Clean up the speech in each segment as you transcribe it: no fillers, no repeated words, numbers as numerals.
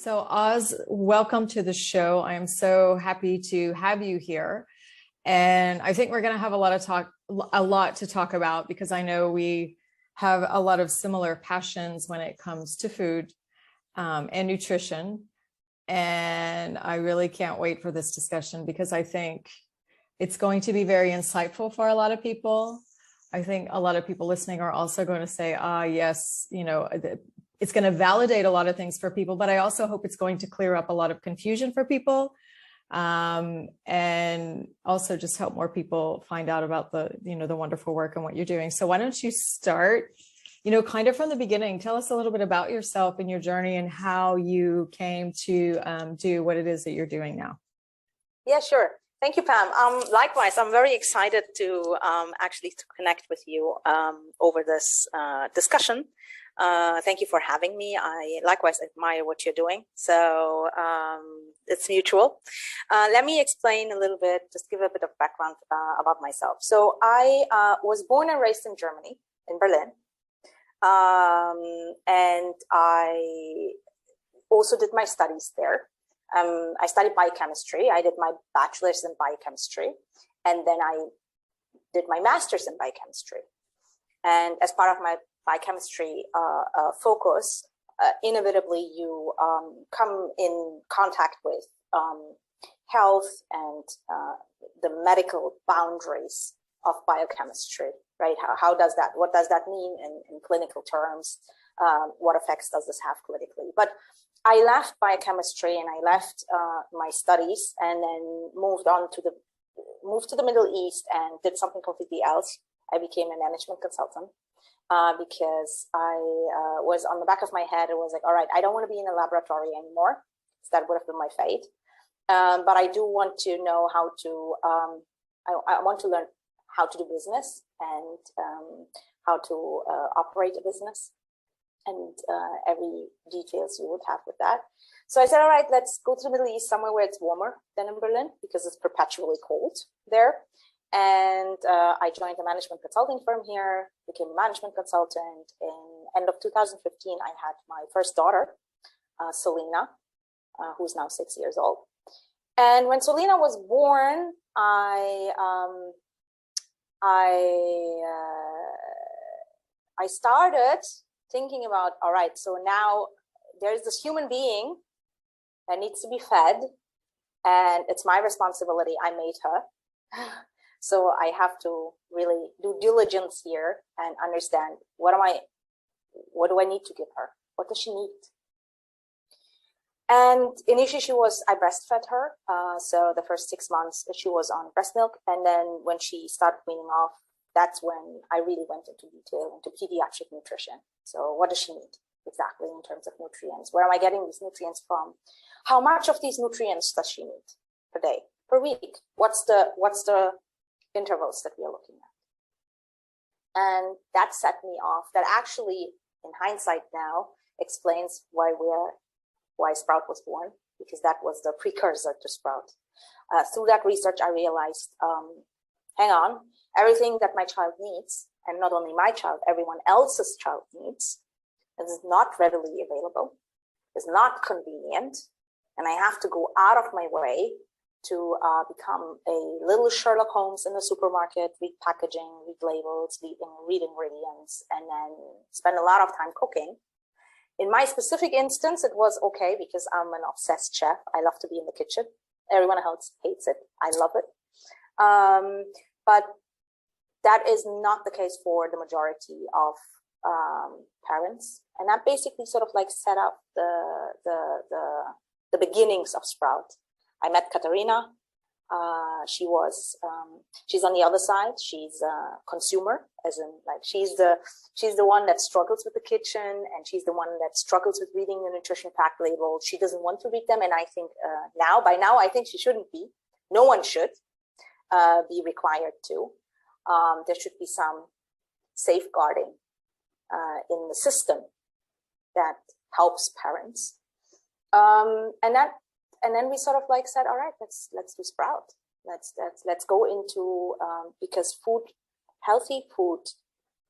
So Oz, welcome to the show. I am so happy to have you here. And I think we're going to have a lot to talk about because I know we have a lot of similar passions when it comes to food and nutrition. And I really can't wait for this discussion because I think it's going to be very insightful for a lot of people. I think a lot of people listening are also going to say, yes, it's going to validate a lot of things for people, but I also hope it's going to clear up a lot of confusion for people, and also just help more people find out about the wonderful work and what you're doing. So why don't you start, kind of from the beginning? Tell us a little bit about yourself and your journey and how you came to do what it is that you're doing now. Yeah, sure. Thank you, Pam. Likewise, I'm very excited to actually connect with you over this discussion. Thank you for having me. I likewise admire what you're doing. So it's mutual. Let me explain a little bit, just give a bit of background about myself. So I was born and raised in Germany, in Berlin. And I also did my studies there. I studied biochemistry. I did my bachelor's in biochemistry, and then I did my master's in biochemistry. And as part of my biochemistry focus, inevitably you come in contact with health and the medical boundaries of biochemistry, right? What does that mean in clinical terms? What effects does this have clinically? But I left biochemistry and I left my studies and then moved to the Middle East and did something completely else. I became a management consultant because I was on the back of my head. It was like, all right, I don't want to be in a laboratory anymore. So that would have been my fate. But I do want to know how to, I want to learn how to do business and how to operate a business. And every details you would have with that. So I said, all right, let's go to the Middle East, somewhere where it's warmer than in Berlin because it's perpetually cold there. And I joined a management consulting firm here, became a management consultant. In end of 2015, I had my first daughter, Selena, who's now 6 years old. And when Selena was born, I started thinking about, all right, so now there's this human being that needs to be fed, and it's my responsibility. I made her. So I have to really do diligence here and understand what do I need to give her? What does she need? And initially I breastfed her. So the first 6 months she was on breast milk. And then when she started weaning off, that's when I really went into detail into pediatric nutrition. So what does she need exactly in terms of nutrients? Where am I getting these nutrients from? How much of these nutrients does she need per day, per week? What's the intervals that we are looking at? And that set me off. That actually, in hindsight now, explains why Sprout was born, because that was the precursor to Sprout. Through that research, I realized, hang on, everything that my child needs, and not only my child, everyone else's child needs, is not readily available, is not convenient, and I have to go out of my way to become a little Sherlock Holmes in the supermarket, read packaging, read labels, read ingredients, and then spend a lot of time cooking. In my specific instance, it was okay because I'm an obsessed chef. I love to be in the kitchen. Everyone else hates it. I love it. But that is not the case for the majority of parents. And that basically sort of like set up the beginnings of Sprout. I met Katarina. She's on the other side. She's a consumer, as in like she's the one that struggles with the kitchen, and she's the one that struggles with reading the nutrition fact labels. She doesn't want to read them, and I think by now I think she shouldn't be. No one should be required to. There should be some safeguarding in the system that helps parents, and then we sort of like said, all right, let's do Sprout. Let's go into because healthy food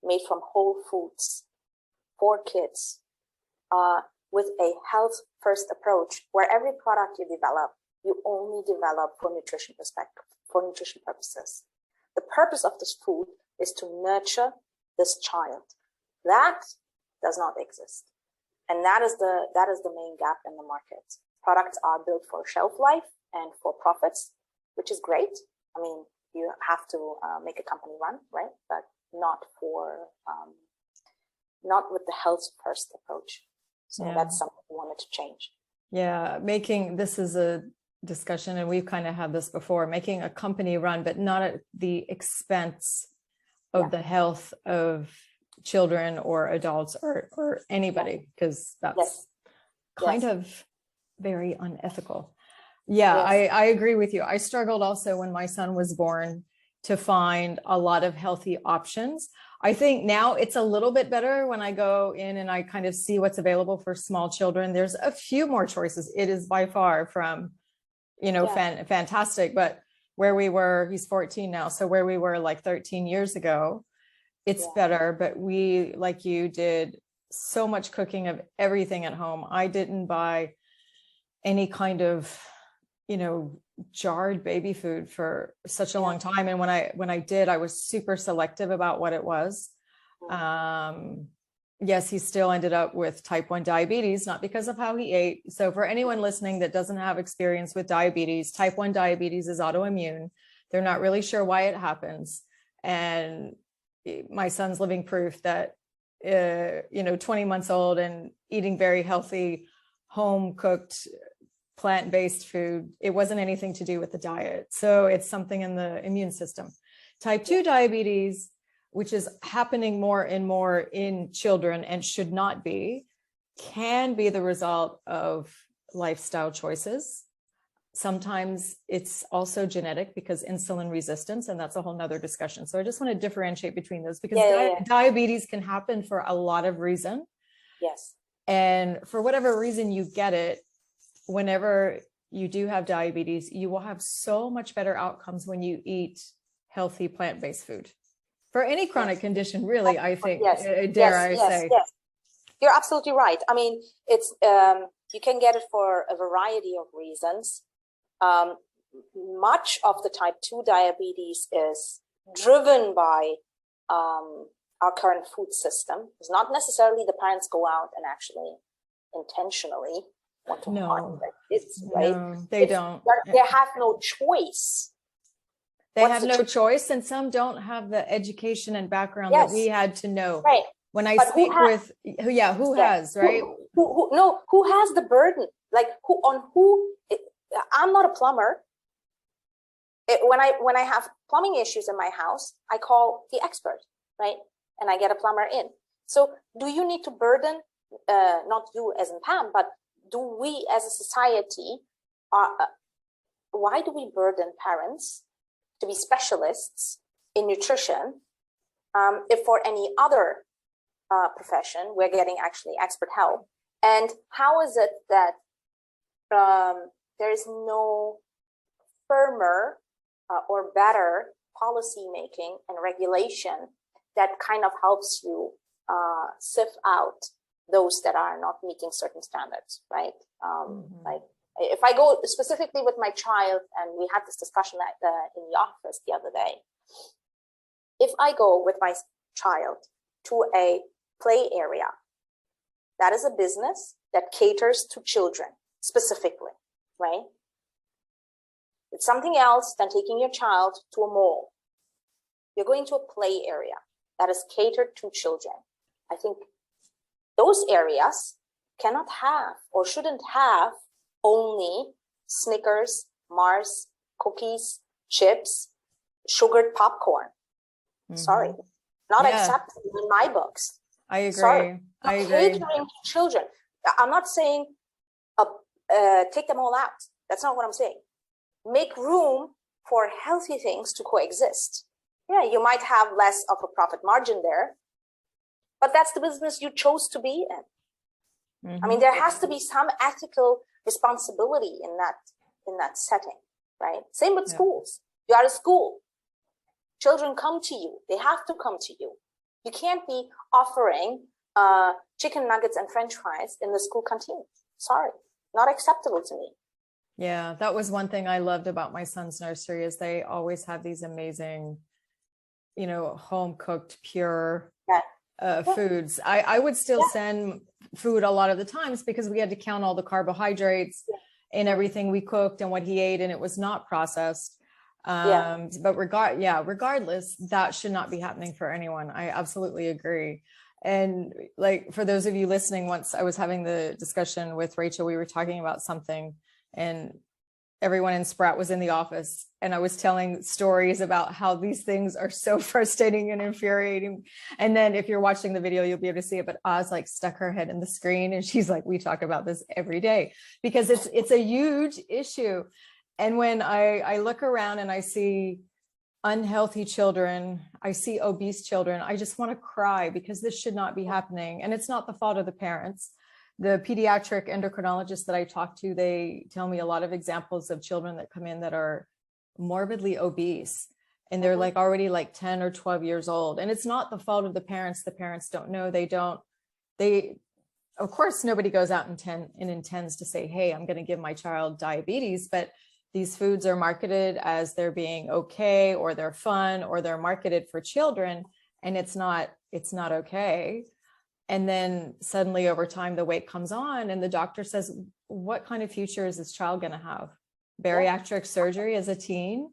made from whole foods for kids with a health first approach, where every product you develop, you only develop for nutrition perspective, for nutrition purposes. The purpose of this food is to nurture this child. That does not exist. And that is the main gap in the market. Products are built for shelf life and for profits, which is great. I mean, you have to make a company run, right? But not with the health first approach. So that's something we wanted to change. Yeah, this is a discussion, and we've kind of had this before, making a company run, but not at the expense of the health of children or adults or anybody, because that's kind of very unethical. I agree with you. I struggled also when my son was born to find a lot of healthy options. I think now it's a little bit better when I go in and I kind of see what's available for small children. There's a few more choices. It is by far from, fantastic, but where we were, he's 14 now. So where we were like 13 years ago, it's better. But we, like you, did so much cooking of everything at home. I didn't buy any kind of, jarred baby food for such a long time. And when I did, I was super selective about what it was. Yes, he still ended up with type 1 diabetes, not because of how he ate. So for anyone listening that doesn't have experience with diabetes, type 1 diabetes is autoimmune. They're not really sure why it happens. And my son's living proof that, 20 months old and eating very healthy, home cooked, plant-based food, it wasn't anything to do with the diet. So it's something in the immune system. Type 2 diabetes, which is happening more and more in children and should not be, can be the result of lifestyle choices. Sometimes it's also genetic because insulin resistance, and that's a whole nother discussion. So I just want to differentiate between those because diabetes can happen for a lot of reasons. Yes. And for whatever reason you get it, whenever you do have diabetes, you will have so much better outcomes when you eat healthy plant-based food. For any chronic condition, really, I think, dare I say. Yes. You're absolutely right. I mean, it's you can get it for a variety of reasons. Much of the type 2 diabetes is driven by our current food system. It's not necessarily the parents go out and actually intentionally want to harm their kids, right? No, they don't. They have no choice. They have no choice, and some don't have the education and background that we had to know. Right. When I speak with, who has, right? Who has the burden? Like I'm not a plumber. When I have plumbing issues in my house, I call the expert, right? And I get a plumber in. So do you need to burden, not you as in Pam, but do we as a society, why do we burden parents to be specialists in nutrition if for any other profession we're getting actually expert help? And how is it that there is no firmer or better policy making and regulation that kind of helps you sift out those that are not meeting certain standards, right? Like if I go specifically with my child, and we had this discussion in the office the other day, if I go with my child to a play area, that is a business that caters to children specifically, right? It's something else than taking your child to a mall. You're going to a play area that is catered to children. I think those areas cannot have or shouldn't have only Snickers, Mars, cookies, chips, sugared popcorn. Sorry, not accepted in my books. I agree. Sorry. I agree. Catering to children. I'm not saying take them all out. That's not what I'm saying. Make room for healthy things to coexist. Yeah, you might have less of a profit margin there, but that's the business you chose to be in. I mean, there has to be some ethical responsibility in that setting, right? Same with schools. You are a school. Children come to you. They have to come to you. You can't be offering chicken nuggets and French fries in the school canteen. Sorry, not acceptable to me. Yeah, that was one thing I loved about my son's nursery is they always have these amazing, home cooked, pure foods. I would still send food a lot of the times because we had to count all the carbohydrates in everything we cooked and what he ate, and it was not processed. But regardless, that should not be happening for anyone. I absolutely agree. And like, for those of you listening, once I was having the discussion with Rachel, we were talking about something, and everyone in Sprout was in the office, and I was telling stories about how these things are so frustrating and infuriating. And then if you're watching the video, you'll be able to see it. But Oz like stuck her head in the screen, and she's like, we talk about this every day because it's a huge issue. And when I look around and I see unhealthy children, I see obese children, I just want to cry because this should not be happening. And it's not the fault of the parents. The pediatric endocrinologists that I talk to, they tell me a lot of examples of children that come in that are morbidly obese, and they're like already like 10 or 12 years old. And it's not the fault of the parents. The parents don't know. Of course, nobody goes out and intends to say, hey, I'm going to give my child diabetes, but these foods are marketed as they're being okay, or they're fun, or they're marketed for children, and it's not okay. And then suddenly over time, the weight comes on and the doctor says, what kind of future is this child going to have? Bariatric surgery as a teen?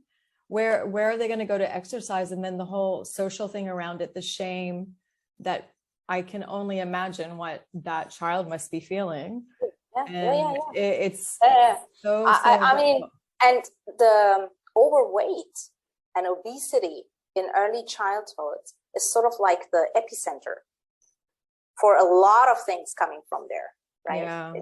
Where are they going to go to exercise? And then the whole social thing around it, the shame that I can only imagine what that child must be feeling. It's so I mean, and the overweight and obesity in early childhood is sort of like the epicenter for a lot of things coming from there, right? Yeah.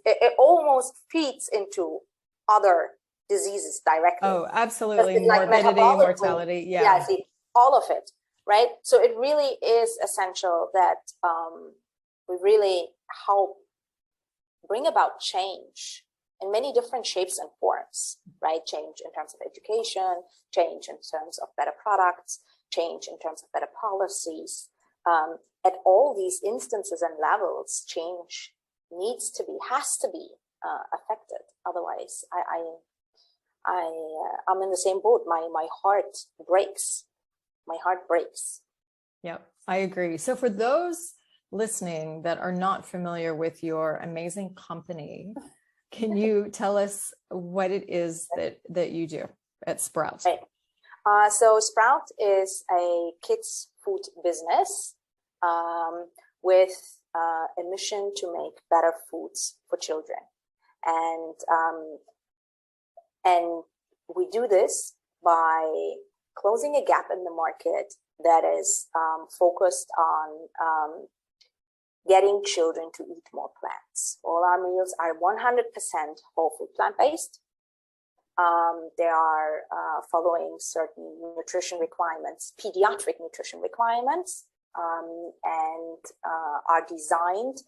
It almost feeds into other diseases directly. Oh, absolutely. Like morbidity, mortality. Yeah, see, all of it, right? So it really is essential that we really help bring about change in many different shapes and forms, right? Change in terms of education, change in terms of better products, change in terms of better policies. At all these instances and levels, change has to be affected. Otherwise, I'm in the same boat. My heart breaks. My heart breaks. Yep, I agree. So for those listening that are not familiar with your amazing company, can you tell us what it is that you do at Sprout? Right. So Sprout is a kids food business with a mission to make better foods for children, and we do this by closing a gap in the market that is focused on getting children to eat more plants. All our meals are 100% whole food plant-based. They are following certain nutrition requirements, pediatric nutrition requirements, and are designed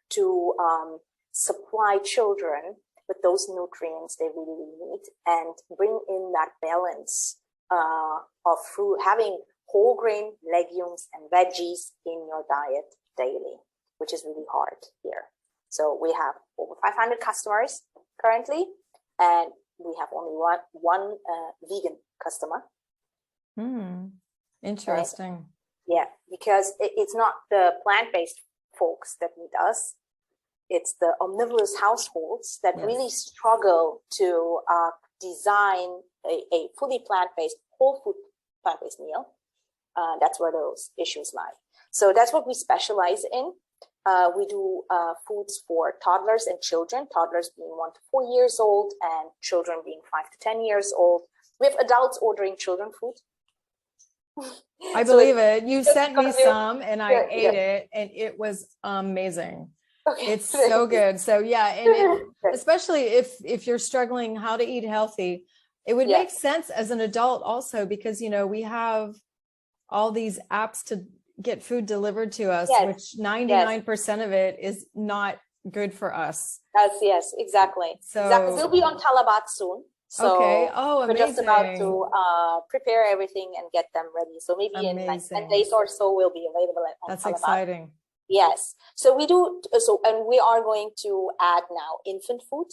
to supply children with those nutrients they really need and bring in that balance of fruit, having whole grain, legumes, and veggies in your diet daily, which is really hard here. So we have over 500 customers currently, and we have only one vegan customer. Interesting. Right? Yeah, because it's not the plant-based folks that need us. It's the omnivorous households that really struggle to design a fully plant-based, whole food plant-based meal. That's where those issues lie. So that's what we specialize in. We do foods for toddlers and children, toddlers being 1 to 4 years old and children being 5 to 10 years old. We have adults ordering children food. I believe it. You sent me some and I ate it, and it was amazing. Okay. It's so good. So yeah, and especially if you're struggling how to eat healthy, it would make sense as an adult also, because we have all these apps to get food delivered to us, which 99% of it is not good for us. Yes, exactly. So we'll be on Talabat soon. So okay. Oh, amazing. We're just about to prepare everything and get them ready. So maybe in like 10 days or so, we'll be available on That's Talabat. exciting. Yes. So we do. So, and we are going to add now infant food.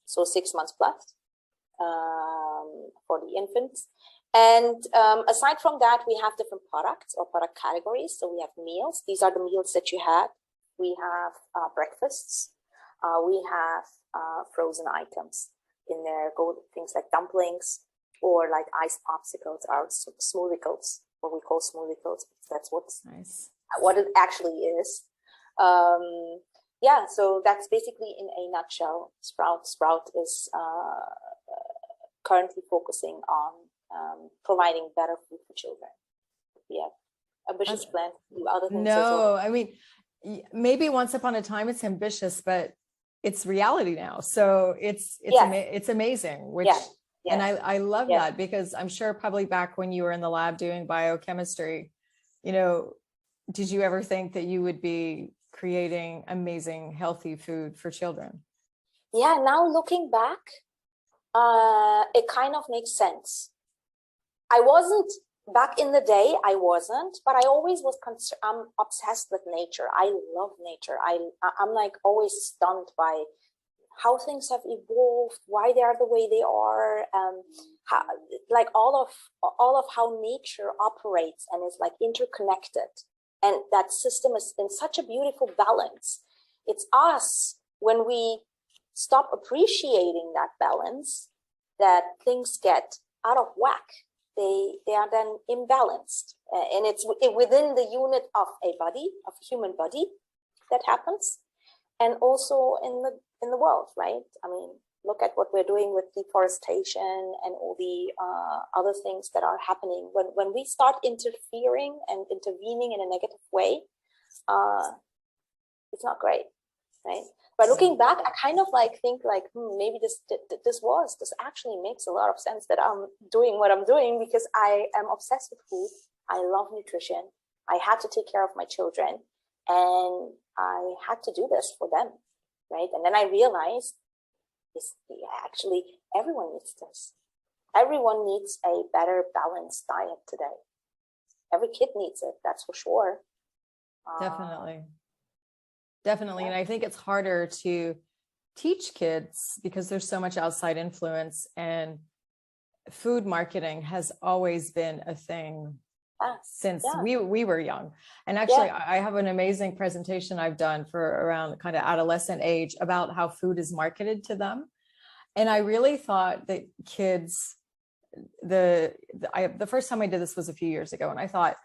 So 6 months plus for the infants. And aside from that, we have different products or product categories. So we have meals. These are the meals that you had. We have breakfasts. We have frozen items in there. Go things like dumplings or like iced popsicles or smoothie coats, what we call smoothie coats. That's what's nice. What it actually is. Yeah, so that's basically in a nutshell. Sprout is currently focusing on providing better food for children. We have ambitious plans to do other things as well. I mean, maybe once upon a time it's ambitious, but it's reality now. So it's amazing. Which and I love that, because I'm sure probably back when you were in the lab doing biochemistry, you know, did you ever think that you would be creating amazing, healthy food for children? Yeah, now looking back, it kind of makes sense. I wasn't, back in the day, I wasn't, but I always was I'm obsessed with nature. I love nature. I'm like always stunned by how things have evolved, why they are the way they are, how, like all of how nature operates and is like interconnected. And that system is in such a beautiful balance. It's us, when we stop appreciating that balance, that things get out of whack. They are then imbalanced. And it's within the unit of a body, of a human body, that happens. And also in the world, right? I mean, look at what we're doing with deforestation and all the other things that are happening. When we start interfering and intervening in a negative way, it's not great, right? But looking back, I kind of like think like, maybe this actually makes a lot of sense that I'm doing what I'm doing, because I am obsessed with food. I love nutrition. I had to take care of my children, and I had to do this for them, right? And then I realized, actually, everyone needs this. Everyone needs a better balanced diet today. Every kid needs it, that's for sure. Definitely. And I think it's harder to teach kids because there's so much outside influence, and food marketing has always been a thing since we were young. And actually, I have an amazing presentation I've done for around kind of adolescent age about how food is marketed to them. And I really thought that kids, the first time I did this was a few years ago, and I thought,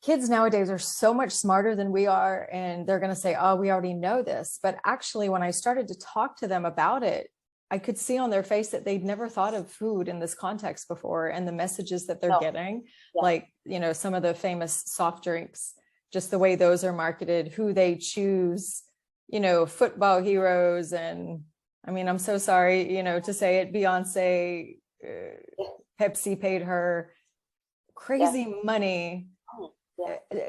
kids nowadays are so much smarter than we are, and they're going to say, oh, we already know this. But actually, when I started to talk to them about it, I could see on their face that they'd never thought of food in this context before, and the messages that they're getting, like, you know, some of the famous soft drinks, just the way those are marketed, who they choose, you know, football heroes. And I mean, I'm so sorry, you know, to say it, Beyonce, Pepsi paid her crazy money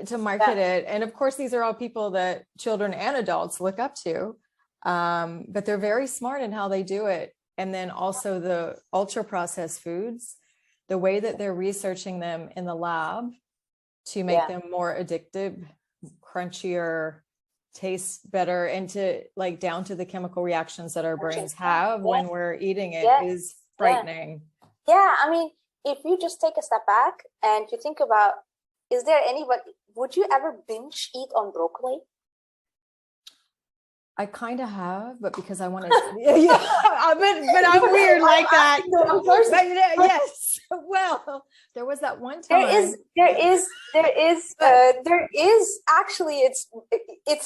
to market it. And of course, these are all people that children and adults look up to, but they're very smart in how they do it. And then also the ultra processed foods, the way that they're researching them in the lab to make them more addictive, crunchier, taste better, and to like down to the chemical reactions that our brains have when we're eating it is frightening. Yeah, I mean, if you just take a step back and you think about, is there anybody, would you ever binge eat on broccoli? I kind of have, but because I want to, but I'm weird like that. But, yes. Well, there was that one time. There is actually, if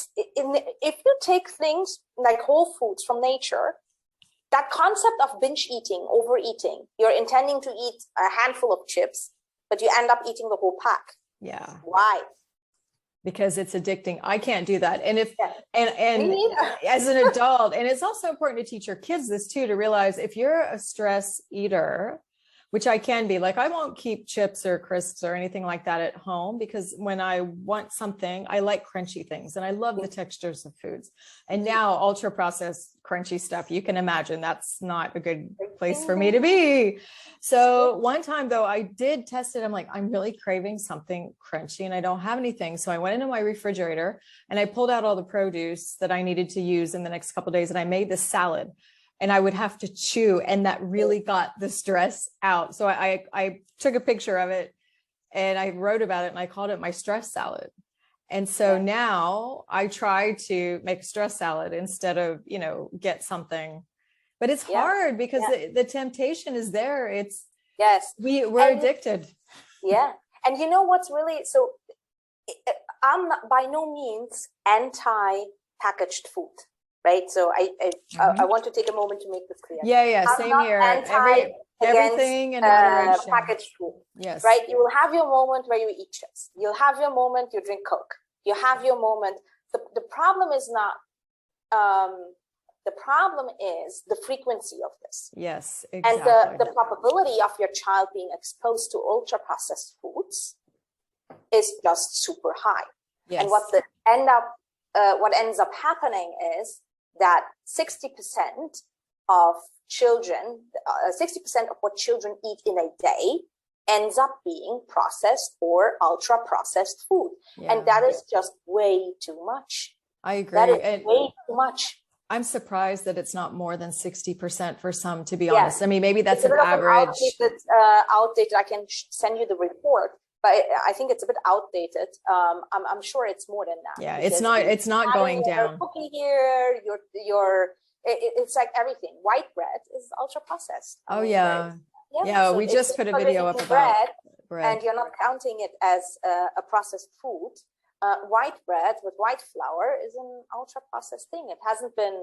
you take things like whole foods from nature, that concept of binge eating, overeating, you're intending to eat a handful of chips, but you end up eating the whole pack. Yeah. Why? Because it's addicting. I can't do that. And and as an adult, and it's also important to teach your kids this too, to realize if you're a stress eater, which I can be. Like, I won't keep chips or crisps or anything like that at home, because when I want something, I like crunchy things and I love the textures of foods. And now ultra processed crunchy stuff, you can imagine that's not a good place for me to be. So one time though, I did test it. I'm like, I'm really craving something crunchy and I don't have anything. So I went into my refrigerator and I pulled out all the produce that I needed to use in the next couple of days. And I made this salad. And I would have to chew, and that really got the stress out. So I took a picture of it and I wrote about it and I called it my stress salad. And so now I try to make stress salad instead of, get something, but it's hard because the temptation is there. It's we're addicted. Yeah. And you know what's really, so I'm not, by no means anti-packaged food. Right. So I want to take a moment to make this clear. Yeah. Same here. Everything in moderation. Packaged food. Yes. Right. You will have your moment where you eat chips. You'll have your moment you drink Coke. You have your moment. The problem is not, the problem is the frequency of this. Yes, exactly. And the probability of your child being exposed to ultra processed foods is just super high. Yes. And what ends up happening is that 60% of children, 60% of what children eat in a day ends up being processed or ultra processed food. Yeah. And that is just way too much. I agree. That is way too much. I'm surprised that it's not more than 60% for some, to be honest. I mean, maybe that's an average. Outdated. I can send you the report, but I think it's a bit outdated. I'm sure it's more than that. Yeah, it's not going down. Cookie here, it's like everything. White bread is ultra processed. Yeah, so we just put a video up about bread. And you're not counting it as a processed food. White bread with white flour is an ultra processed thing. It hasn't been,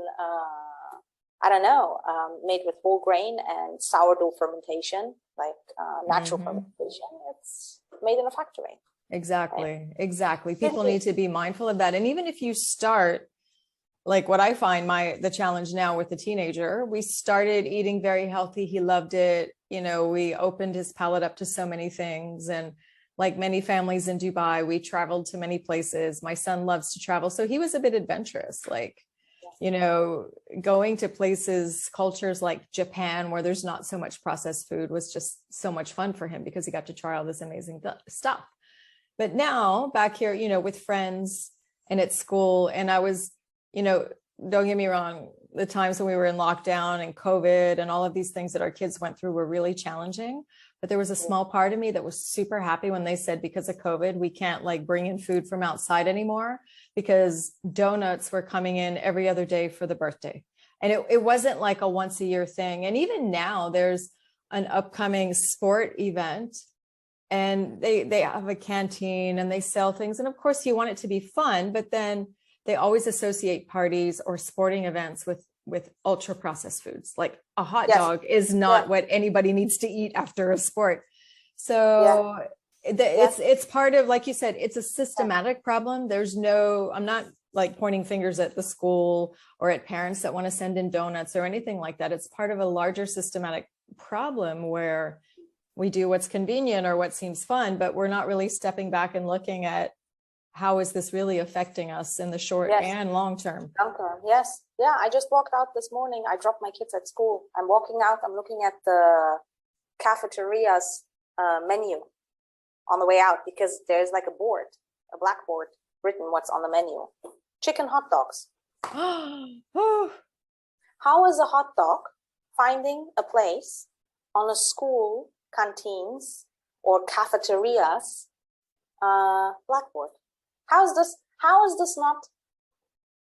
made with whole grain and sourdough fermentation, like natural fermentation. It's made in a factory. Exactly. People need to be mindful of that. And even if you start, like what I find the challenge now with the teenager, we started eating very healthy. He loved it. We opened his palate up to so many things. And like many families in Dubai, we traveled to many places. My son loves to travel. So he was a bit adventurous, going to places, cultures like Japan, where there's not so much processed food, was just so much fun for him because he got to try all this amazing stuff. But now back here, with friends and at school, and I was, don't get me wrong, the times when we were in lockdown and COVID and all of these things that our kids went through were really challenging. But there was a small part of me that was super happy when they said, because of COVID, we can't bring in food from outside anymore, because donuts were coming in every other day for the birthday. And it wasn't like a once a year thing. And even now there's an upcoming sport event and they have a canteen and they sell things. And of course you want it to be fun, but then they always associate parties or sporting events with ultra processed foods. Like a hot dog is not what anybody needs to eat after a sport. So it's part of, like you said, it's a systematic problem. I'm not pointing fingers at the school or at parents that want to send in donuts or anything like that. It's part of a larger systematic problem where we do what's convenient or what seems fun, but we're not really stepping back and looking at how is this really affecting us in the short and long term? Long term, yes. Yeah, I just walked out this morning. I dropped my kids at school. I'm walking out. I'm looking at the cafeteria's menu on the way out, because there's like a blackboard written what's on the menu. Chicken hot dogs. How is a hot dog finding a place on a school canteens or cafeteria's blackboard? How is this not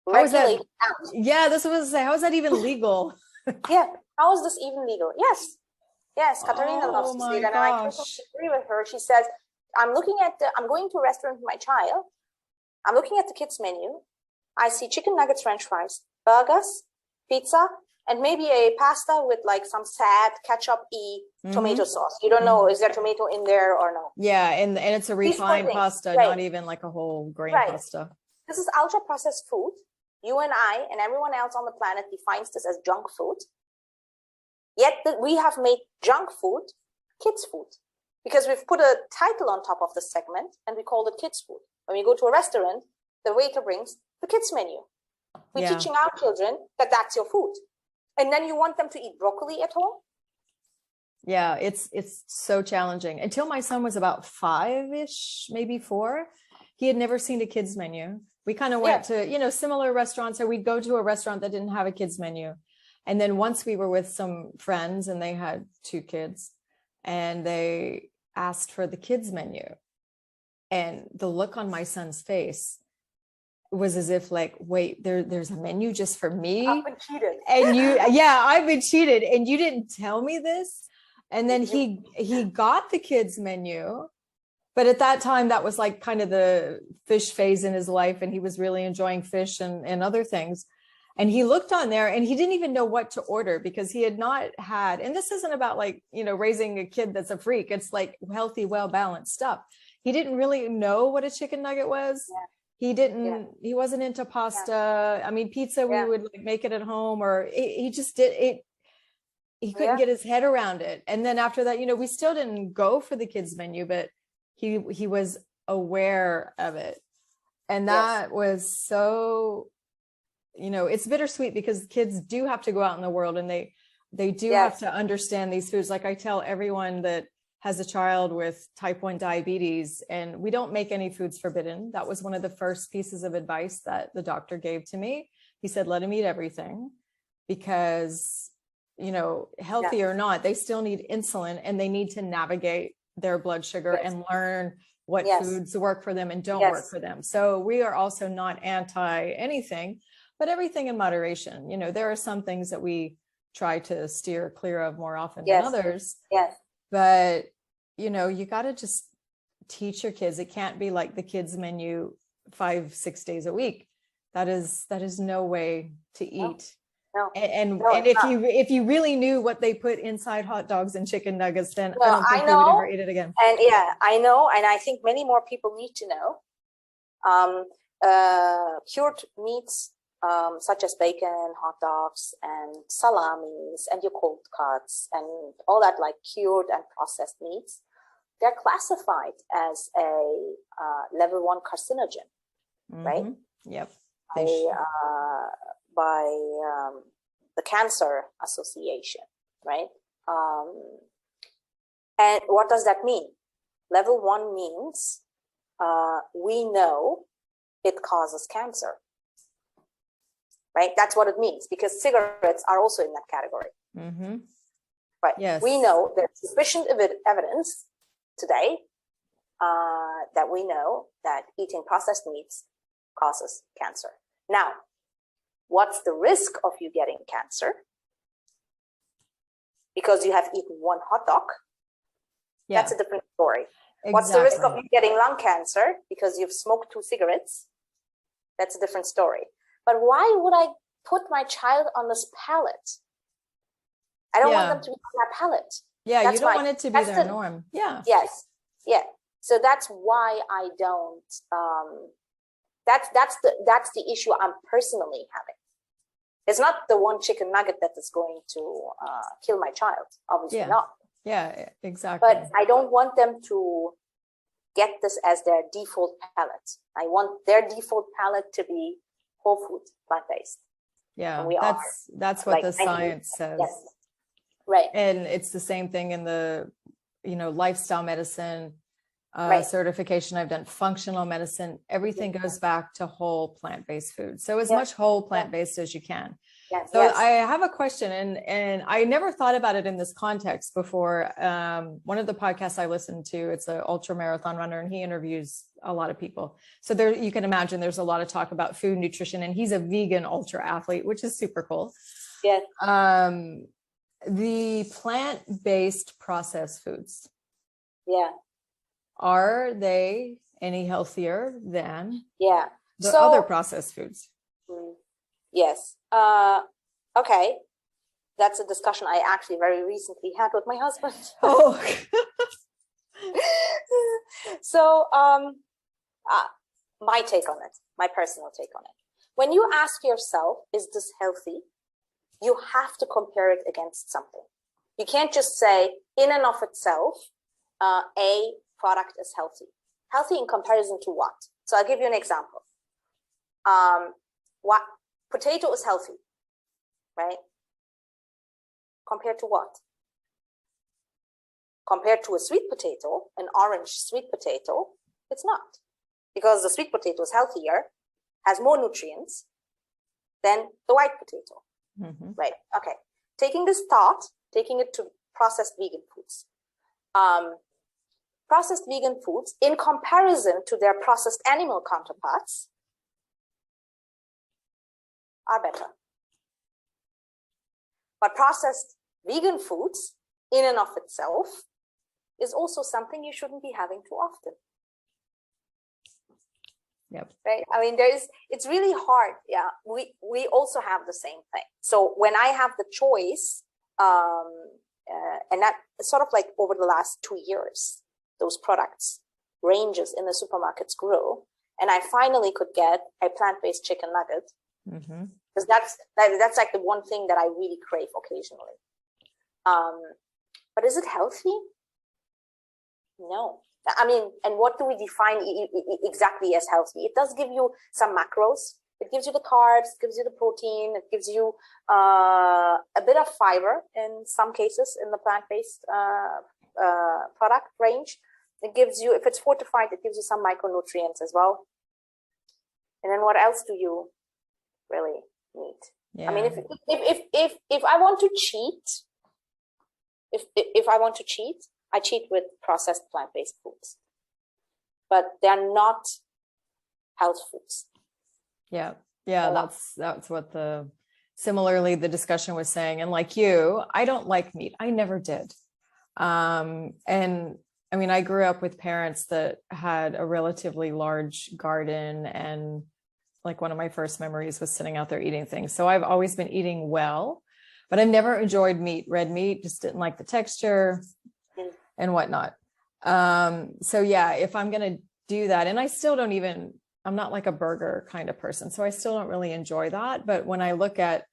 regulated out? Yeah, this was how is that even legal? Yeah, how is this even legal? Yes, Katarina loves to say that, and I totally agree with her. She says, I'm going to a restaurant with my child. I'm looking at the kids menu. I see chicken nuggets, French fries, burgers, pizza, and maybe a pasta with some sad ketchup-y tomato sauce. You don't know, is there tomato in there or no? Yeah, and it's a refined pasta, not even like a whole grain pasta. This is ultra processed food. You and I and everyone else on the planet defines this as junk food. Yet we have made junk food kids food, because we've put a title on top of the segment and we called it kids food. When we go to a restaurant, the waiter brings the kids menu. We're teaching our children that that's your food. And then you want them to eat broccoli at home? Yeah, it's so challenging. Until my son was about 5-ish, maybe 4, he had never seen a kids menu. We kind of went to, you know, similar restaurants, or we'd go to a restaurant that didn't have a kids menu. And then once we were with some friends and they had 2 kids and they asked for the kids menu, and the look on my son's face was as if like, wait, there's a menu just for me. I've been cheated. And I've been cheated and you didn't tell me this. And then he got the kids menu, but at that time that was like kind of the fish phase in his life, and he was really enjoying fish and other things. And he looked on there and he didn't even know what to order, because he had not had, and this isn't about like, you know, raising a kid that's a freak. It's like healthy, well-balanced stuff. He didn't really know what a chicken nugget was. He wasn't into pasta. I mean, pizza, we would like make it at home, or he just did it. He couldn't get his head around it. And then after that, you know, we still didn't go for the kids menu, but he was aware of it. And that was so, you know, it's bittersweet, because kids do have to go out in the world and they do have to understand these foods. Like I tell everyone that has a child with type 1 diabetes, and we don't make any foods forbidden. That was one of the first pieces of advice that the doctor gave to me. He said, let him eat everything, because, you know, healthy or not, they still need insulin and they need to navigate their blood sugar and learn what foods work for them and don't work for them. So we are also not anti anything, but everything in moderation. You know, there are some things that we try to steer clear of more often than others. But, you know, you got to just teach your kids. It can't be like the kids menu 5-6 days a week. That is no way to eat. And if you really knew what they put inside hot dogs and chicken nuggets, then I don't think we would ever eat it again. And I know, and I think many more people need to know. Cured meats, such as bacon, hot dogs, and salamis, and your cold cuts, and all that, like cured and processed meats, they're classified as a level 1 carcinogen, right? Yep. By the Cancer Association, right? And what does that mean? Level 1 means we know it causes cancer, right? That's what it means, because cigarettes are also in that category. Right. Yes. We know there's sufficient evidence today that we know that eating processed meats causes cancer. Now, what's the risk of you getting cancer? Because you have eaten 1 hot dog. That's a different story. Exactly. What's the risk of you getting lung cancer because you've smoked 2 cigarettes? That's a different story. But why would I put my child on this pallet? I don't want them to be on that pallet. Yeah, you don't want it to be their norm. Yeah. Yes. Yeah. So that's why I don't. That's the issue I'm personally having. It's not the 1 chicken nugget that is going to kill my child. Obviously not. Yeah, exactly. But I don't want them to get this as their default palate. I want their default palate to be whole food, plant-based. Yeah, and that's what the science says. Yes. Right. And it's the same thing in the, you know, lifestyle medicine certification I've done, functional medicine, everything goes back to whole plant-based food. So as much whole plant-based as you can. So I have a question, and I never thought about it in this context before. One of the podcasts I listened to, it's an ultra marathon runner, and he interviews a lot of people. So there, you can imagine there's a lot of talk about food, nutrition, and he's a vegan ultra athlete, which is super cool. Yes. The plant-based processed foods. Yeah. Are they any healthier than the other processed foods? Yes. Okay. That's a discussion I actually very recently had with my husband. Oh. So, my take on it, my personal take on it. When you ask yourself, is this healthy? You have to compare it against something. You can't just say in and of itself, a product is healthy. Healthy in comparison to what? So I'll give you an example. What potato is healthy, right? Compared to what? Compared to a sweet potato, an orange sweet potato, it's not. Because the sweet potato is healthier, has more nutrients than the white potato, right? Okay, taking this thought, taking it to processed vegan foods. Processed vegan foods, in comparison to their processed animal counterparts, are better. But processed vegan foods, in and of itself, is also something you shouldn't be having too often. Yep. Right. I mean, it's really hard. Yeah. We also have the same thing. So when I have the choice, and that sort of like over the last 2 years, those products ranges in the supermarkets grew, and I finally could get a plant-based chicken nugget, because that's like the one thing that I really crave occasionally. But is it healthy? No. I mean, and what do we define exactly as healthy? It does give you some macros. It gives you the carbs, it gives you the protein, it gives you a bit of fiber in some cases in the plant-based product range. It gives you, if it's fortified, it gives you some micronutrients as well. And then what else do you really need? Yeah. I mean, if I want to cheat, if I want to cheat, I cheat with processed plant-based foods, but they're not health foods. Yeah. That's what similarly the discussion was saying. And like you, I don't like meat. I never did. And I mean, I grew up with parents that had a relatively large garden, and like one of my first memories was sitting out there eating things. So I've always been eating well, but I've never enjoyed meat. Red meat, just didn't like the texture and whatnot. So yeah, if I'm going to do that, and I still don't even, I'm not like a burger kind of person, so I still don't really enjoy that. But when I look at,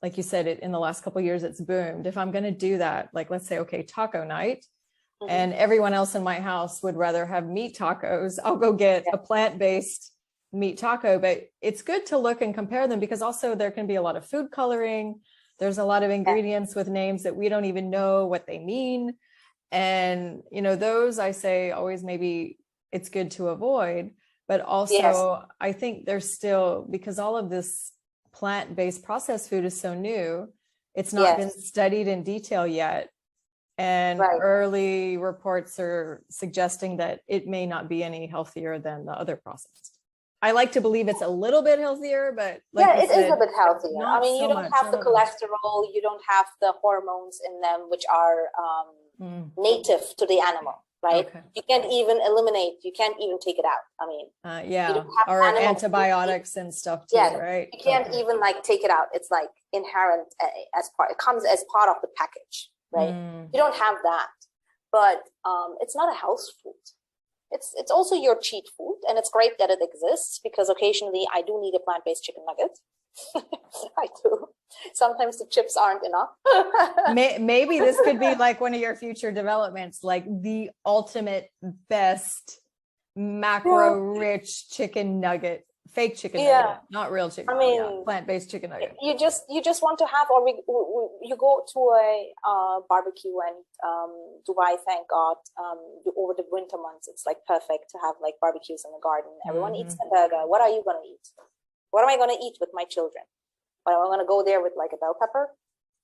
like you said, it in the last couple of years, it's boomed. If I'm going to do that, like, let's say, okay, taco night, and everyone else in my house would rather have meat tacos, I'll go get a plant-based meat taco. But it's good to look and compare them, because also there can be a lot of food coloring. There's a lot of ingredients with names that we don't even know what they mean. And, you know, those I say always, maybe it's good to avoid, but also I think there's still, because all of this plant-based processed food is so new, it's not been studied in detail yet. And early reports are suggesting that it may not be any healthier than the other processed. I like to believe it's a little bit healthier, but like it is a bit healthier. I mean, you don't have the cholesterol, you don't have the hormones in them, which are native to the animal, right? Okay. You can't even eliminate, you can't even take it out. I mean, or antibiotics and stuff too, right? You can't even like take it out. It's like inherent as part, it comes as part of the package, right? You don't have that, but it's not a health food. It's also your cheat food, and it's great that it exists, because occasionally I do need a plant-based chicken nugget. I do. Sometimes the chips aren't enough. Maybe this could be like one of your future developments, like the ultimate best macro-rich chicken nugget, fake chicken nugget, not real chicken. I mean, plant-based chicken nugget. You just want to have, or you go to a barbecue, and Dubai, thank God, over the winter months, it's like perfect to have like barbecues in the garden. Everyone eats a burger. What are you going to eat? What am I going to eat with my children? Am I going to go there with like a bell pepper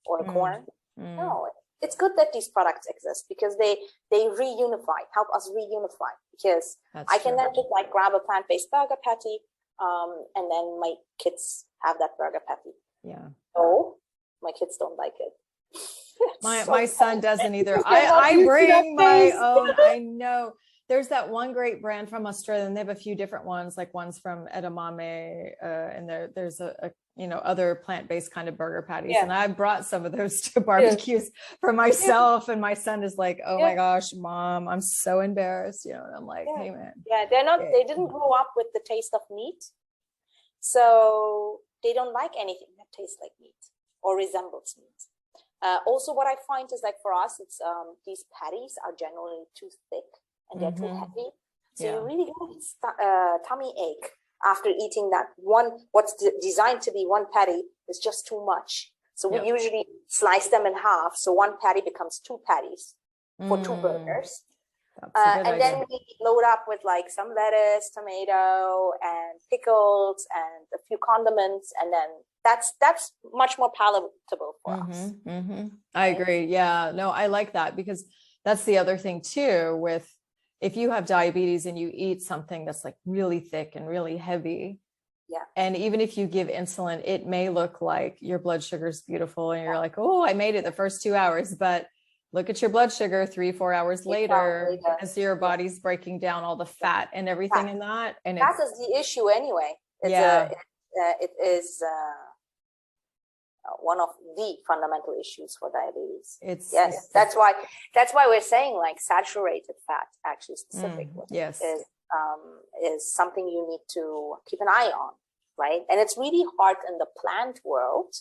or a corn? No, it's good that these products exist, because they reunify, help us reunify, because I can then just like grab a plant-based burger patty, and then my kids have that burger patty. Yeah. Oh, my kids don't like it. My son doesn't either. I bring my own. I know. There's that one great brand from Australia, and they have a few different ones, like one's from edamame, and there's a other plant-based kind of burger patties. And I brought some of those to barbecues for myself, and my son is like, oh my gosh, Mom, I'm so embarrassed, and I'm like, hey man. Yeah, they didn't grow up with the taste of meat, so they don't like anything that tastes like meat or resembles meat. Also, what I find is like for us, it's these patties are generally too thick and they're too heavy. So you really get tummy ache after eating that one. What's designed to be one patty is just too much. So we usually slice them in half. So one patty becomes two patties for two burgers. And then we load up with like some lettuce, tomato, and pickles, and a few condiments, and then that's much more palatable for us. I agree. Yeah, no, I like that, because that's the other thing too, with if you have diabetes and you eat something that's like really thick and really heavy, and even if you give insulin, it may look like your blood sugar is beautiful and you're like, oh, I made it the first 2 hours, but look at your blood sugar 3-4 hours later as your body's breaking down all the fat and everything in that. And that is the issue anyway. It is one of the fundamental issues for diabetes. That's why we're saying like saturated fat, actually specifically, is something you need to keep an eye on, right? And it's really hard in the plant world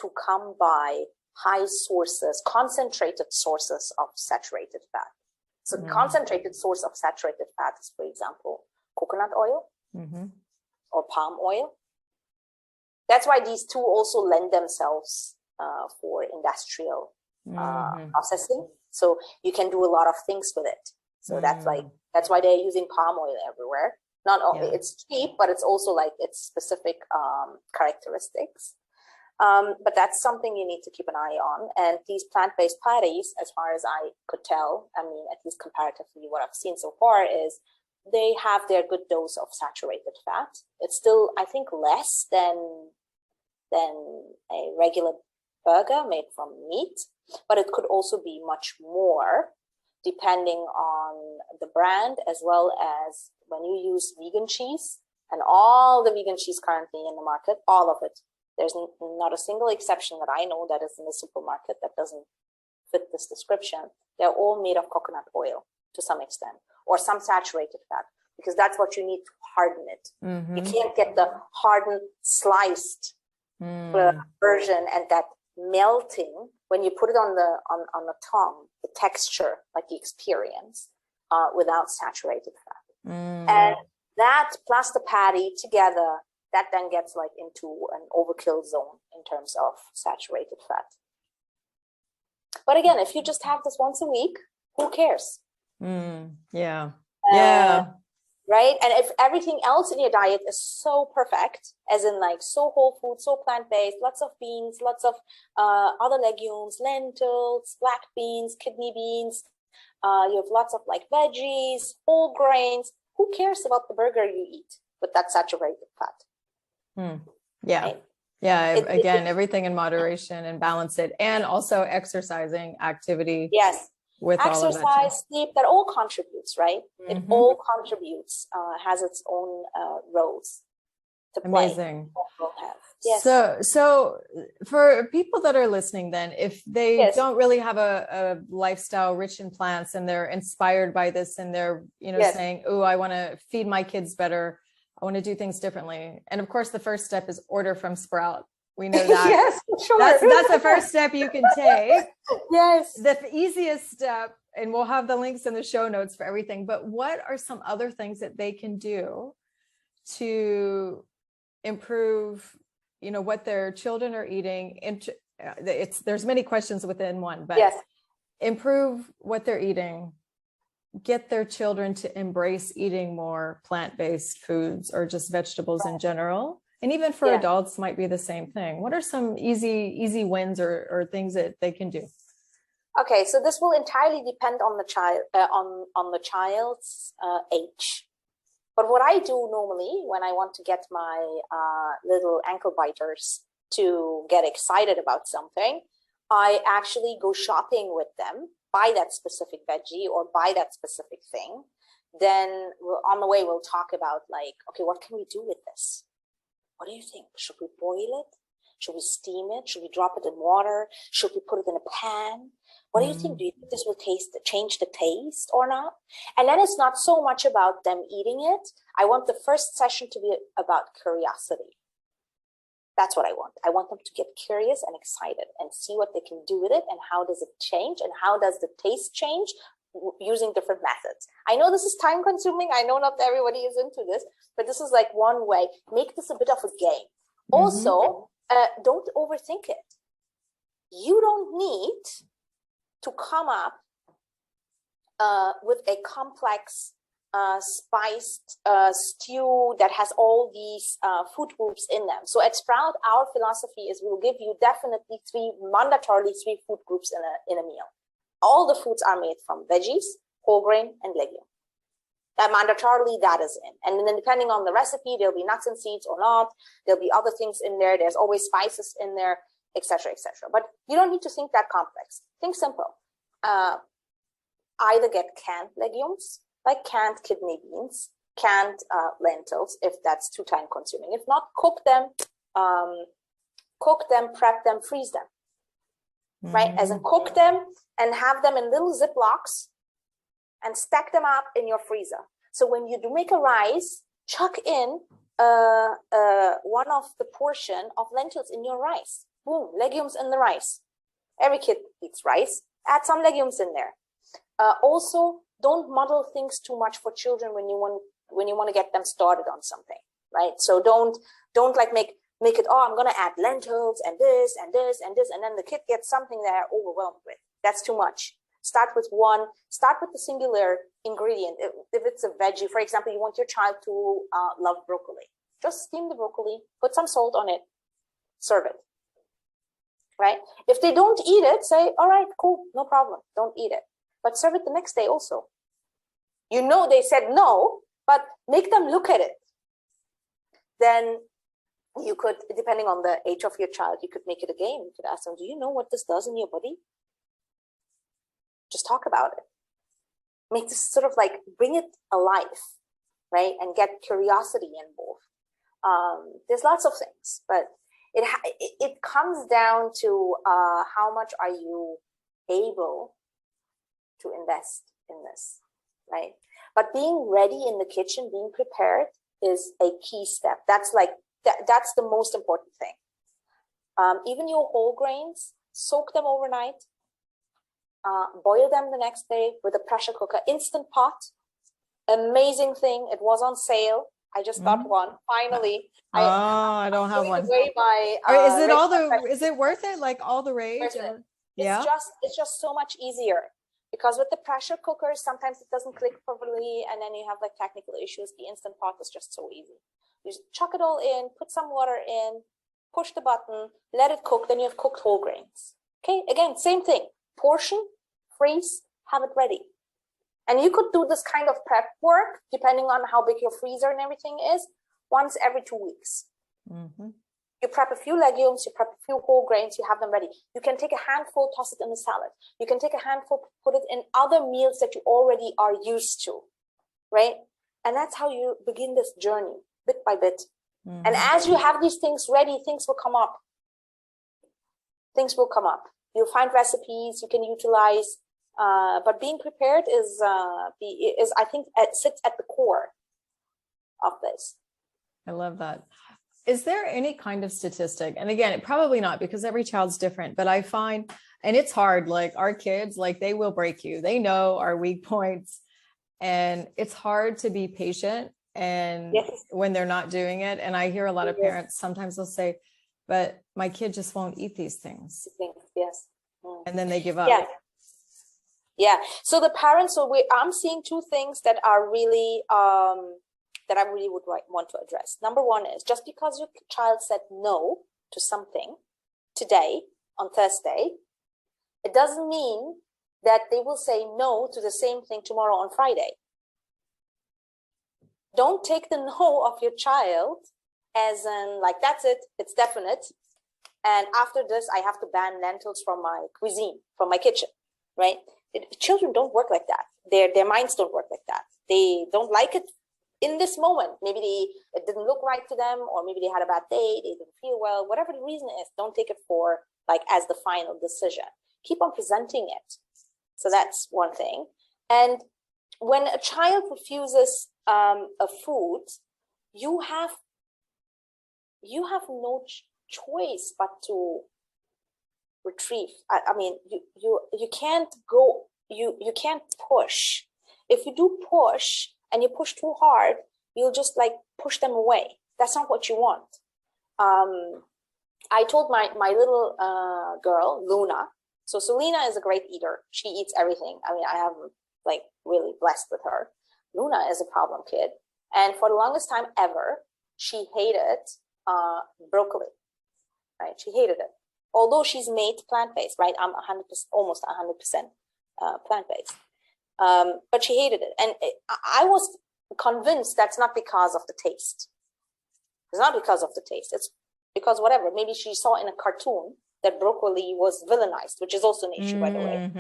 to come by high sources, concentrated sources of saturated fat. So the concentrated source of saturated fat is, for example, coconut oil or palm oil. That's why these two also lend themselves for industrial processing. So you can do a lot of things with it. So that's why they're using palm oil everywhere. Not only it's cheap, but it's also like its specific characteristics. But that's something you need to keep an eye on. And these plant-based patties, as far as I could tell, I mean, at least comparatively what I've seen so far, is they have their good dose of saturated fat. It's still, I think, less than a regular burger made from meat, but it could also be much more depending on the brand, as well as when you use vegan cheese, and all the vegan cheese currently in the market, all of it. There's not a single exception that I know that is in the supermarket that doesn't fit this description. They're all made of coconut oil to some extent, or some saturated fat, because that's what you need to harden it. You can't get the hardened, sliced version and that melting when you put it on the tongue, the texture, like the experience, without saturated fat. And that plus the patty together, that then gets like into an overkill zone in terms of saturated fat. But again, if you just have this once a week, who cares? Right? And if everything else in your diet is so perfect, as in like so whole food, so plant-based, lots of beans, lots of other legumes, lentils, black beans, kidney beans, you have lots of like veggies, whole grains, who cares about the burger you eat with that saturated fat? Right? Again, everything in moderation, and balance it, and also exercising, activity. With exercise, all of that, sleep, that all contributes, right? It all contributes, has its own roles to play. Amazing. So for people that are listening, then, if they don't really have a lifestyle rich in plants, and they're inspired by this, and they're saying, oh, I want to feed my kids better, I want to do things differently. And of course, the first step is order from Sprout. We know that. That's the first step you can take. The easiest step, and we'll have the links in the show notes for everything. But what are some other things that they can do to improve, what their children are eating? There's many questions within one, but improve what they're eating, get their children to embrace eating more plant-based foods or just vegetables in general. And even for adults might be the same thing. What are some easy wins or things that they can do? Okay, so this will entirely depend on the child, on the child's age. But what I do normally when I want to get my little ankle biters to get excited about something, I actually go shopping with them, buy that specific veggie or buy that specific thing. Then on the way, we'll talk about like, okay, what can we do with this? What do you think? Should we boil it? Should we steam it? Should we drop it in water? Should we put it in a pan? What do you think? Do you think this will change the taste or not? And then it's not so much about them eating it. I want the first session to be about curiosity. That's what I want. I want them to get curious and excited and see what they can do with it, and how does it change, and how does the taste change using different methods. I know this is time consuming. I know not everybody is into this, but this is like one way. Make this a bit of a game. Also, don't overthink it. You don't need to come up with a complex spiced stew that has all these food groups in them. So at Sprout, our philosophy is we'll give you definitely mandatorily three food groups in a meal. All the foods are made from veggies, whole grain, and legume. Mandatorily, that is in. And then depending on the recipe, there'll be nuts and seeds or not. There'll be other things in there. There's always spices in there, etc., etc. But you don't need to think that complex. Think simple. Either get canned legumes, like canned kidney beans, canned lentils, if that's too time consuming. If not, cook them, prep them, freeze them, right? As in cook them and have them in little Ziplocs and stack them up in your freezer. So when you do make a rice, chuck in one of the portion of lentils in your rice. Boom, legumes in the rice. Every kid eats rice. Add some legumes in there. Also, don't muddle things too much for children when you want to get them started on something, right? So don't like make it, oh, I'm going to add lentils and this and this and this, and then the kid gets something they're overwhelmed with. That's too much. Start with the singular ingredient. If it's a veggie, for example, you want your child to love broccoli. Just steam the broccoli, put some salt on it, serve it, right? If they don't eat it, say, all right, cool, no problem, don't eat it. But serve it the next day also. You know they said no, but make them look at it. Then you could, depending on the age of your child, you could make it a game. You could ask them, do you know what this does in your body? Just talk about it. Make this sort of like, bring it alive, right? And get curiosity involved. There's lots of things, but it comes down to how much are you able to invest in this, right? But being ready in the kitchen, being prepared is a key step. That's like, that's the most important thing. Even your whole grains, soak them overnight, boil them the next day with a pressure cooker. Instant Pot, amazing thing. It was on sale. I just got one finally. I don't have one. Is it worth it? Like all the rage? Yeah. It's just so much easier. Because with the pressure cookers, sometimes it doesn't click properly, and then you have like technical issues. The Instant Pot is just so easy. You just chuck it all in, put some water in, push the button, let it cook, then you have cooked whole grains. Okay, again, same thing. Portion, freeze, have it ready. And you could do this kind of prep work, depending on how big your freezer and everything is, once every 2 weeks. You prep a few legumes, you prep a few whole grains, you have them ready. You can take a handful, toss it in a salad. You can take a handful, put it in other meals that you already are used to, right? And that's how you begin this journey, bit by bit. And as you have these things ready, things will come up. Things will come up. You'll find recipes you can utilize, but being prepared is I think sits at the core of this. I love that. Is there any kind of statistic? And again, probably not, because every child's different, but I find, and it's hard, like our kids, like they will break you. They know our weak points, and it's hard to be patient and when they're not doing it. And I hear a lot of parents, sometimes they'll say, but my kid just won't eat these things. Yes. And then they give up. Yeah. So the parents, I'm seeing two things that are really, that I really would want to address. Number one is, just because your child said no to something today on Thursday, it doesn't mean that they will say no to the same thing tomorrow on Friday. Don't take the no of your child as in like, that's it, it's definite. And after this, I have to ban lentils from my cuisine, from my kitchen, right? Children don't work like that. Their minds don't work like that. They don't like it in this moment. Maybe it didn't look right to them, or maybe they had a bad day, they didn't feel well, whatever the reason is. Don't take it for like as the final decision. Keep on presenting it. So that's one thing. And when a child refuses a food, you have no choice but to retrieve. I mean, you can't go, you can't push. If you do push and you push too hard, you'll just like push them away. That's not what you want. I told my little girl, Luna. So Selena is a great eater. She eats everything. I mean, I have like really blessed with her. Luna is a problem kid. And for the longest time ever, she hated broccoli, right? She hated it. Although she's made plant-based, right? I'm 100%, almost 100% plant-based. But she hated it. And I was convinced that's not because of the taste. It's not because of the taste. It's because whatever. Maybe she saw in a cartoon that broccoli was villainized, which is also an issue, by the way.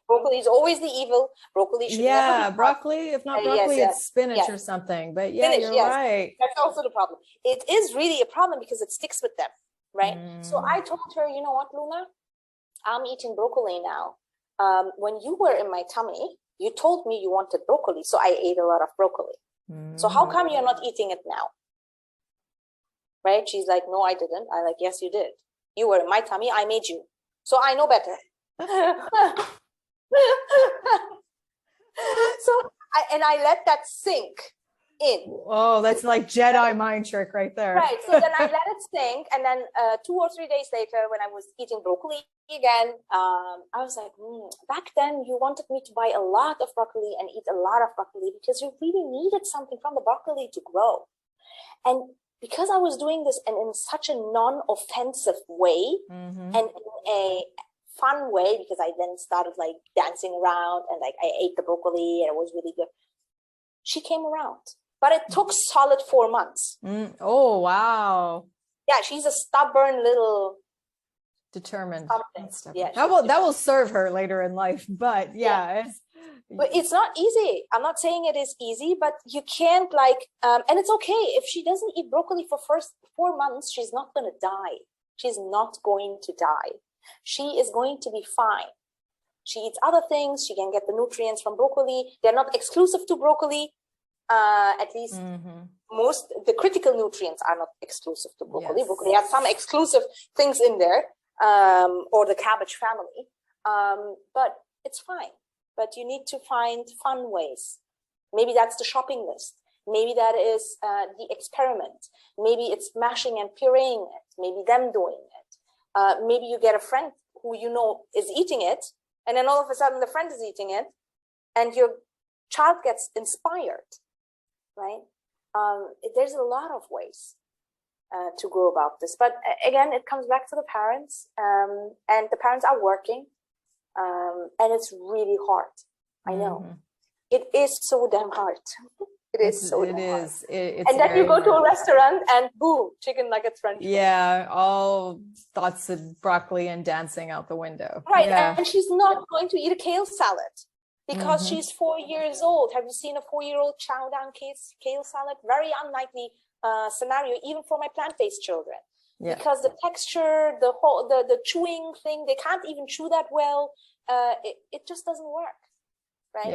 Broccoli is always the evil. Broccoli should never be broccoli. If not broccoli, it's spinach or something. But yeah, spinach, you're right. That's also the problem. It is really a problem because it sticks with them, right? So I told her, you know what, Luna? I'm eating broccoli now. When you were in my tummy, you told me you wanted broccoli, so I ate a lot of broccoli. So how come you're not eating it now? Right? She's like, no, I didn't. I'm like, yes, you did. You were in my tummy. I made you. So I know better. I let that sink in. Oh, that's like Jedi mind trick right there. Right. So then I let it sink. And then 2 or 3 days later, when I was eating broccoli again, I was like, back then you wanted me to buy a lot of broccoli and eat a lot of broccoli because you really needed something from the broccoli to grow. And because I was doing this and in such a non-offensive way and in a fun way, because I then started like dancing around and like I ate the broccoli and it was really good. She came around, but it took solid 4 months. Oh, wow. Yeah, she's a stubborn little determined. Yeah, that will serve her later in life, but but it's not easy. I'm not saying it is easy, but you can't like, and it's okay if she doesn't eat broccoli for first 4 months, she's not going to die. She's not going to die. She is going to be fine. She eats other things. She can get the nutrients from broccoli. They're not exclusive to broccoli. At least the critical nutrients are not exclusive to broccoli. Broccoli has some exclusive things in there, or the cabbage family, but it's fine. But you need to find fun ways. Maybe that's the shopping list. Maybe that is the experiment. Maybe it's mashing and pureeing it. Maybe them doing it. Maybe you get a friend who you know is eating it, and then all of a sudden the friend is eating it, and your child gets inspired, right? There's a lot of ways to go about this. But again, it comes back to the parents, and the parents are working. And it's really hard. I know it is so damn hard. It is so damn hard. And then you go to a restaurant and boom, chicken nuggets French fries. Yeah, all thoughts of broccoli and dancing out the window. Right, and she's not going to eat a kale salad because she's 4 years old. Have you seen a 4-year-old chow down kale salad? Very unlikely scenario, even for my plant-based children. Yeah. Because the texture, the chewing thing, they can't even chew that well. It just doesn't work, right?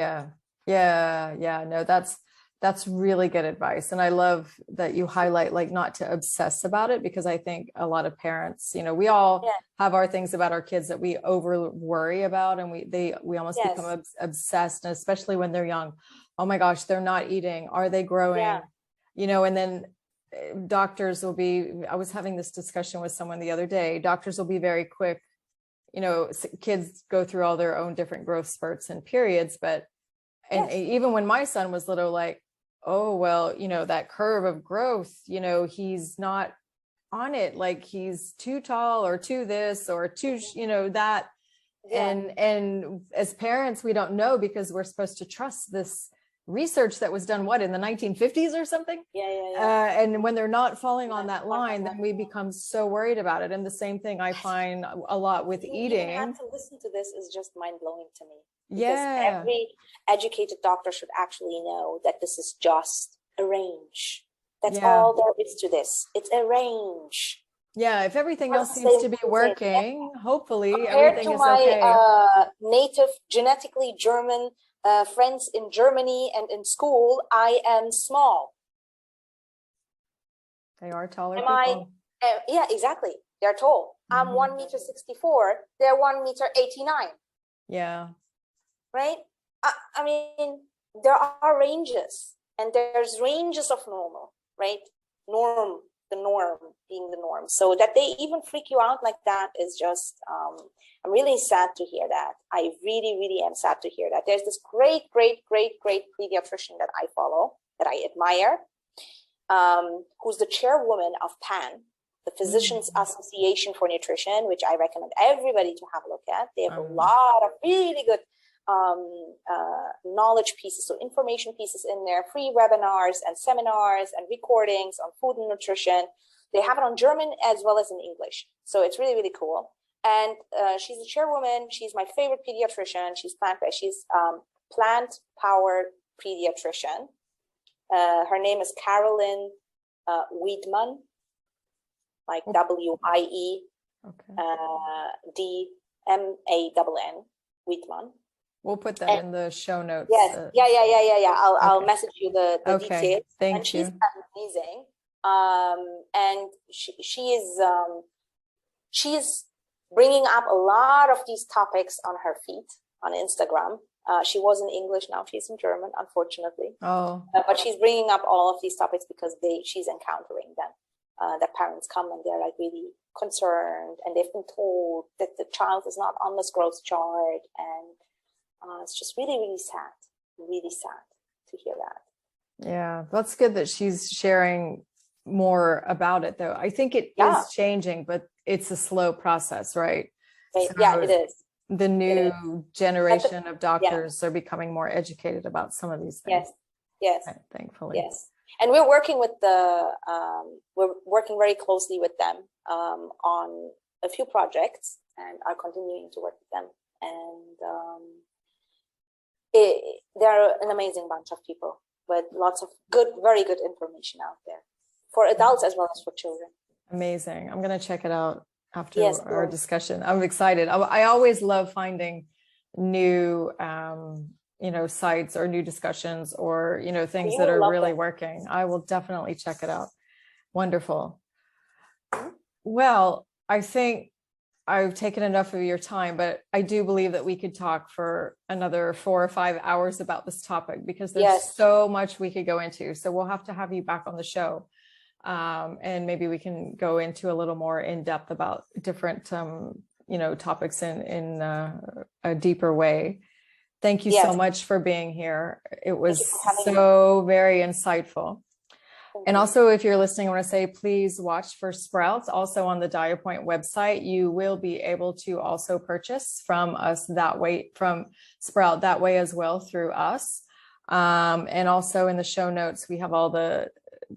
Yeah. No, that's really good advice, and I love that you highlight like not to obsess about it, because I think a lot of parents, we all have our things about our kids that we over worry about, and we almost become obsessed, and especially when they're young. Oh my gosh, they're not eating. Are they growing? And then doctors will be, I was having this discussion with someone the other day, doctors will be very quick, kids go through all their own different growth spurts and periods, but even when my son was little, like, oh, well, that curve of growth, he's not on it, like he's too tall or too this or too, that. And as parents, we don't know, because we're supposed to trust this research that was done in the 1950s or something. And when they're not falling on that line, then we become so worried about it. And the same thing I find a lot with eating. You have to listen to this is just mind-blowing to me, because every educated doctor should actually know that this is just a range. That's all there is to this. It's a range. If everything else seems to be working, hopefully compared everything to is okay. my native genetically German friends in Germany and in school, I am small. They are taller people. Yeah, exactly. They're tall. I'm 1 meter 64. They're 1 meter 89. Yeah. Right? I mean, there are ranges, and there's ranges of normal, right? The norm being the norm. So that they even freak you out like that is just, I'm really sad to hear that. I really, really am sad to hear that. There's this great pediatrician that I follow, that I admire, who's the chairwoman of PAN, the Physicians Association for Nutrition, which I recommend everybody to have a look at. They have a lot of really good knowledge pieces, so information pieces in there, free webinars and seminars and recordings on food and nutrition. They have it on German as well as in English. So it's really, really cool. And she's the chairwoman. She's my favorite pediatrician. She's plant-powered pediatrician. Her name is Carolyn Wiedmann, like W-I-E D-M-A-N-N, Wiedmann. We'll put that in the show notes. Yes, I'll message you the details. Thank and you. She's amazing. And she is bringing up a lot of these topics on her feed on Instagram. She was in English, now she's in German, unfortunately. But she's bringing up all of these topics because she's encountering them. That parents come and they're like really concerned, and they've been told that the child is not on this growth chart, and it's just really, really sad to hear that. Yeah, that's good that she's sharing more about it, though. I think it is changing, but it's a slow process, right? So it is. The new generation of doctors are becoming more educated about some of these things. Yes. Right, thankfully. Yes. And we're working with we're working very closely with them on a few projects, and are continuing to work with them. And they're an amazing bunch of people with lots of very good information out there for adults as well as for children. Amazing. I'm going to check it out after our discussion. I'm excited. I always love finding new, sites or new discussions or, things that are really working. I will definitely check it out. Wonderful. Well, I think I've taken enough of your time, but I do believe that we could talk for another 4 or 5 hours about this topic, because there's so much we could go into. So we'll have to have you back on the show. And maybe we can go into a little more in depth about different, topics in a deeper way. Thank you so much for being here. It was so very insightful. And also, if you're listening, I want to say, please watch for Sprouts. Also on the Diapoint website, you will be able to also purchase from us that way, from Sprout that way as well through us. And also in the show notes, we have all the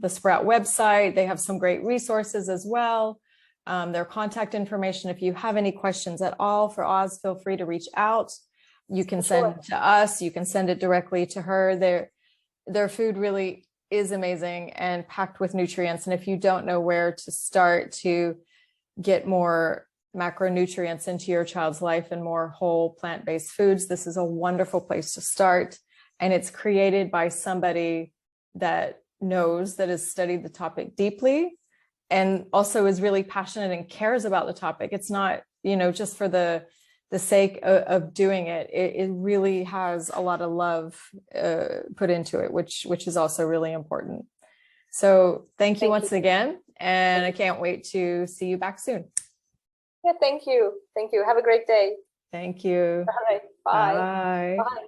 Sprout website. They have some great resources as well. Their contact information. If you have any questions at all for Oz, feel free to reach out. You can send it to us. You can send it directly to her. Their food really is amazing and packed with nutrients. And if you don't know where to start to get more macronutrients into your child's life and more whole plant-based foods, this is a wonderful place to start. And it's created by somebody that knows, that has studied the topic deeply, and also is really passionate and cares about the topic. It's not, just for the sake of doing it. It really has a lot of love put into it, which is also really important. So thank you once again. And I can't wait to see you back soon. Yeah, thank you. Thank you. Have a great day. Thank you. All right. Bye. Bye. Bye.